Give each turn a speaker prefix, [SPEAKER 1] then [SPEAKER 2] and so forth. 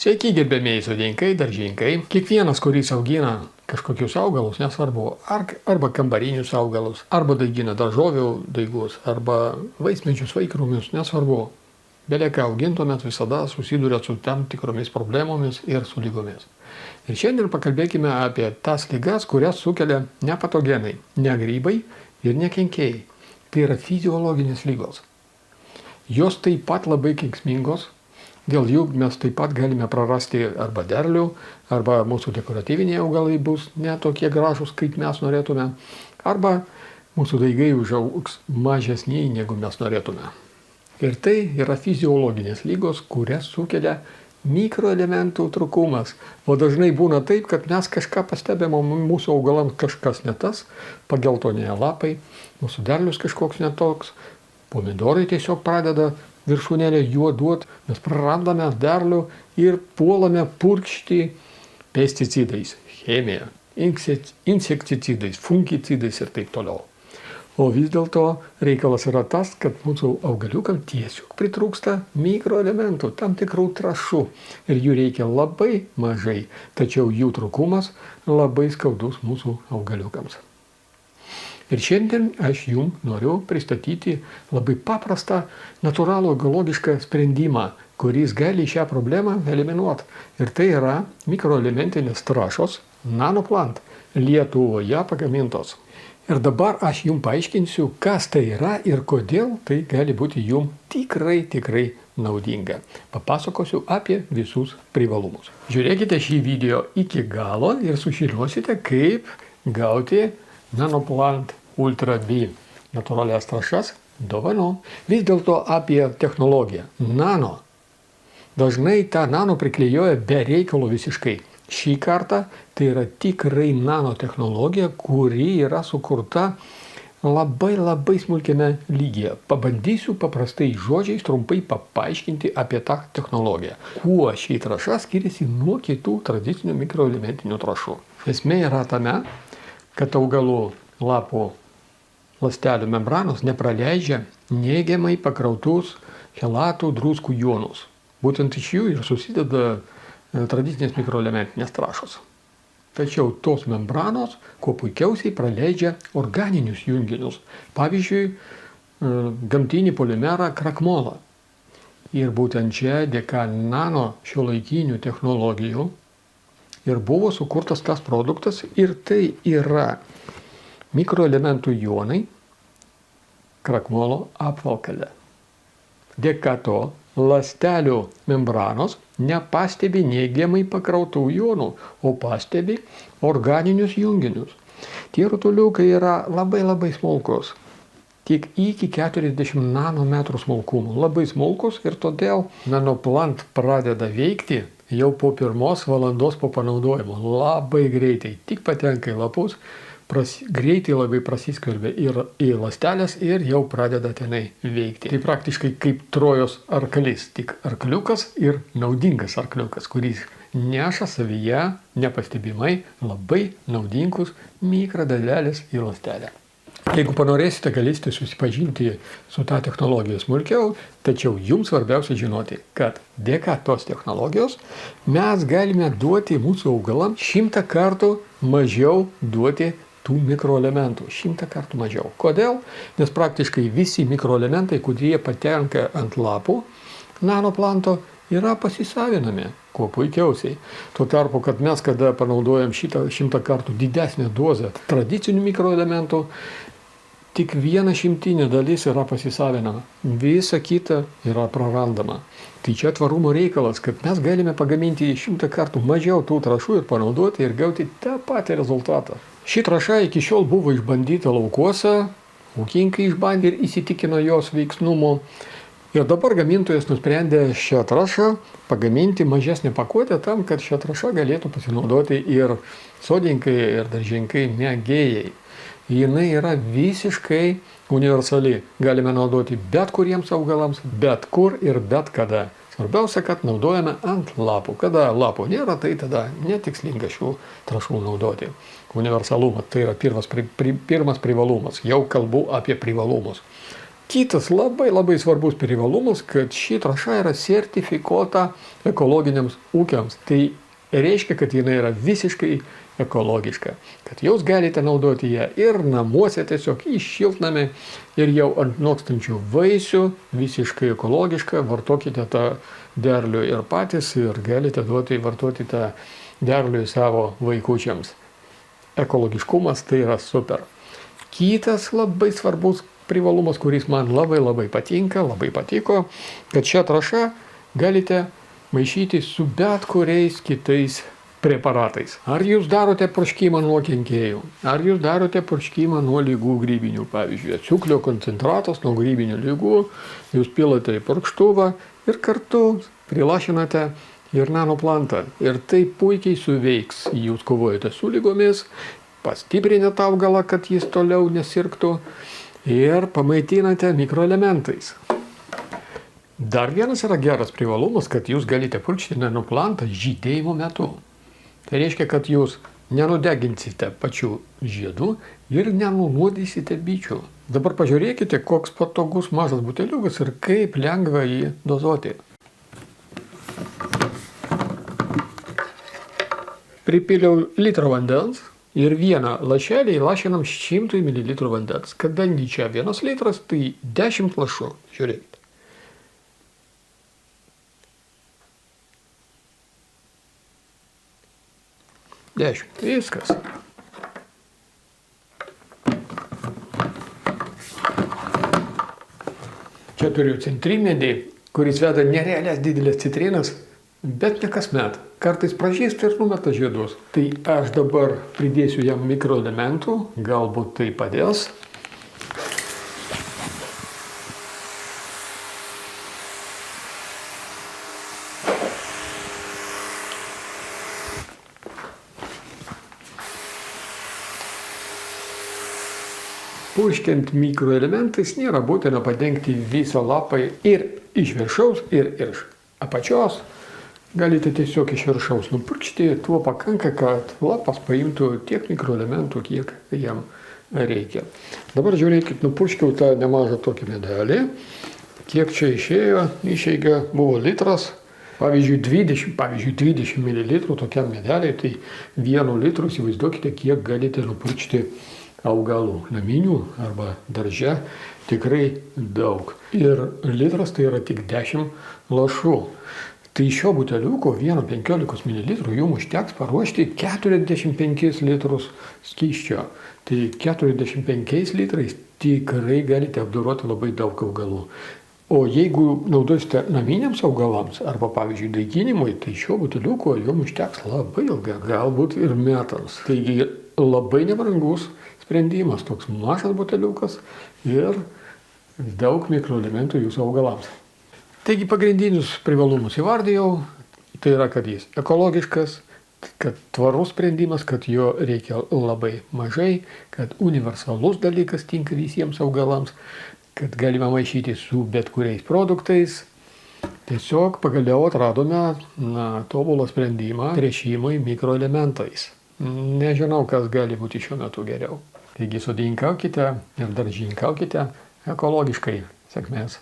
[SPEAKER 1] Sveiki, gerbėmėjai sodininkai, daržininkai. Kiekvienas, kuris augina kažkokius augalus, nesvarbu, arba kambarinius augalus, arba daigina daržovių daigus, arba vaismedžius, vaikrūmius, nesvarbu. Belieka augintumėt visada susiduria su tam tikromis problemomis ir su lygomis. Ir šiandien pakalbėkime apie tas lygas, kurias sukelia ne patogenai, ne grybai ir ne kenkėjai. Tai yra fiziologinės lygos. Jos taip pat labai kenksmingos. Dėl jų mes taip pat galime prarasti arba derlių, arba mūsų dekoratyviniai augalai bus ne tokie gražus, kaip mes norėtume, arba mūsų daigai užaugs mažesniai, negu mes norėtume. Ir tai yra fiziologinės lygos, kurias sukelia mikroelementų trūkumas. O dažnai būna taip, kad mes kažką pastebėm, mūsų augalams kažkas ne tas, pageltonėja lapai, mūsų derlius kažkoks netoks, pomidorai tiesiog pradeda viršūnėlė juoduot, mes prarandame derlių ir puolame purkšti pesticidais, chemija, insekticidais, fungicidais ir taip toliau. O vis dėlto reikalas yra tas, kad mūsų augaliukam tiesiog pritrūksta mikroelementų, tam tikrų trąšų ir jų reikia labai mažai, tačiau jų trūkumas labai skaudus mūsų augaliukams. Ir šiandien aš jums noriu pristatyti labai paprastą, natūralų ekologišką sprendimą, kuris gali šią problemą eliminuoti. Ir tai yra mikroelementinės trąšos Nanoplant, Lietuvoje pagamintos. Ir dabar aš jums paaiškinsiu, kas tai yra ir kodėl tai gali būti jums tikrai naudinga. Papasakosiu apie visus privalumus. Žiūrėkite šį video iki galo ir sužinosite, kaip gauti Nanoplant Ultra B natūralias trąšas dovanom. Vis dėlto apie technologiją. Nano. Dažnai tą nano priklijuoja be reikalo visiškai. Šį kartą tai yra tikrai nanotechnologija, kuri yra sukurta labai smulkiame lygyje. Pabandysiu paprastai žodžiais trumpai paaiškinti apie tą technologiją. Kuo ši trąša skiriasi nuo kitų tradicinių mikroelementinių trąšų. Esmė yra tame, kad augalų lapų ląstelių membranos nepraleidžia neigiamai pakrautus chelatų druskų jonus. Būtent iš jų ir susideda tradicinės mikroelementinės trąšos. Tačiau tos membranos kuo puikiausiai praleidžia organinius junginius. Pavyzdžiui, gamtinį polimerą krakmolą. Ir būtent čia dėka nano šiuolaikinių technologijų ir buvo sukurtas tas produktas ir tai yra mikroelementų jonai krakmolo apvalkale. Dėka to ląstelių membranos nepastebi neigiamai pakrautų jonų, o pastebi organinius junginius. Tie rutuliukai yra labai smulkus, tik iki 40 nanometrų smulkumo, labai smulkus ir todėl Nanoplant pradeda veikti jau po 1 valandos po panaudojimo, labai greitai, tik patenka į lapus, greitai labai prasiskverbia ir į ląstelės ir jau pradeda tenai veikti. Tai praktiškai kaip Trojos arklys, tik arkliukas ir naudingas arkliukas, kuris neša savyje nepastebimai labai naudingus mikrodalelės į ląstelę. Jeigu panorėsite, galėsite susipažinti su tą technologiją smulkiau, tačiau jums svarbiausia žinoti, kad dėka tos technologijos mes galime duoti mūsų augalams 100 kartų mažiau duoti tų mikroelementų. 100 kartų mažiau. Kodėl? Nes praktiškai visi mikroelementai, kurie patenka ant lapų Nanoplanto, yra pasisavinami kuo puikiausiai. Tuo tarpu, kad mes kada panaudojam 100 kartų didesnę dozę tradicinių mikroelementų, tik 1/100 dalis yra pasisavinama. Visa kita yra prarandama. Tai čia tvarumo reikalas, kad mes galime pagaminti 100 kartų mažiau tų trąšų ir panaudoti ir gauti tą patį rezultatą. Ši trąša iki šiol buvo išbandyta laukuose, ūkininkai išbandė ir įsitikino jos veiksnumu. Ir dabar gamintojas nusprendė šią trąšą pagaminti mažesnę pakuotę tam, kad šią trąšą galėtų pasinaudoti ir sodininkai, ir daržininkai mėgėjai. Jinai yra visiškai universali. Galime naudoti bet kuriems augalams, bet kur ir bet kada. Svarbiausia, kad naudojame ant lapų. Kada lapų nėra, tai tada netikslinga šių trąšų naudoti. Universalumas tai yra pirmas privalumas. Jau kalbu apie privalumus. Kitas labai svarbus privalumas, kad ši trąša yra sertifikuota ekologiniams ūkiams. Tai reiškia, kad jinai yra visiškai ekologiška, kad jūs galite naudoti ją ir namuose tiesiog į šiltnamį ir jau ant nokstančių vaisių, visiškai ekologiška, vartokite tą derlių ir patys ir galite vartoti tą derlių savo vaikučiams. Ekologiškumas tai yra super. Kitas labai svarbus privalumas, kuris man labai patiko, kad šią trąšą galite maišyti su bet kuriais kitais preparatais. Ar jūs darote purškimą nuo kenkėjų, ar jūs darote purškimą nuo lygų grybinių, pavyzdžiui, atsiuklio koncentratas nuo grybinių lygų, jūs pilate į purkštuvą ir kartu prilašinate ir nanoplantą. Ir tai puikiai suveiks. Jūs kovojate su lygomis, pastiprinate augalą, kad jis toliau nesirgtų ir pamaitinate mikroelementais. Dar vienas yra geras privalumas, kad jūs galite purkšti nanoplantą žydėjimo metu. Tai reiškia, kad jūs nenudeginsite pačių žiedų ir nenunuodysite bičių. Dabar pažiūrėkite, koks patogus mažas buteliukas ir kaip lengva jį dozuoti. Pripiliau litrą vandens ir vieną lašelį įlašinam 100 ml vandens. Kadangi čia 1 litras, tai 10 lašų. Žiūrėkite. 10. Viskas. Čia turiu citrinmedį, kuris veda nerealias didelės citrinas, bet ne kasmet. Kartais pražįsta ir numeta žiedus. Tai aš dabar pridėsiu jam mikroelementų, galbūt tai padės. Purškiant mikroelementais nėra būtina padengti visą lapą ir iš viršaus, ir iš apačios. Galite tiesiog iš viršaus nupurkšti, tuo pakanka, kad lapas paimtų tiek mikroelementų, kiek jam reikia. Dabar žiūrėkit, nupurškiau tą nemažą tokį medelį. Kiek čia išėjo, išeiga buvo litras. Pavyzdžiui, 20 ml tokiam medeliui, tai 1 litru įsivaizduokite, kiek galite nupurkšti augalų, naminių arba darže, tikrai daug. Ir litras tai yra tik 10 lašų. Tai šio buteliuko 1,15 ml jums užteks paruošti 45 litrus skysčio. Tai 45 litrais tikrai galite apdoroti labai daug augalų. O jeigu naudosite naminiams augalams arba, pavyzdžiui, daiginimui, tai šio buteliuko jums užteks labai ilgai, galbūt ir metams. Taigi labai nebrangus sprendimas, toks mažas buteliukas ir daug mikroelementų jūsų augalams. Taigi pagrindinius privalumus įvardijau, tai yra, kad jis ekologiškas, kad tvarus sprendimas, kad jo reikia labai mažai, kad universalus dalykas tinka visiems augalams, kad galima maišyti su bet kuriais produktais. Tiesiog pagaliau atradome tobulą sprendimą tręšimui mikroelementais. Nežinau, kas gali būti šiuo metu geriau. Taigi sodininkaukite ir daržininkaukite ekologiškai. Sėkmės.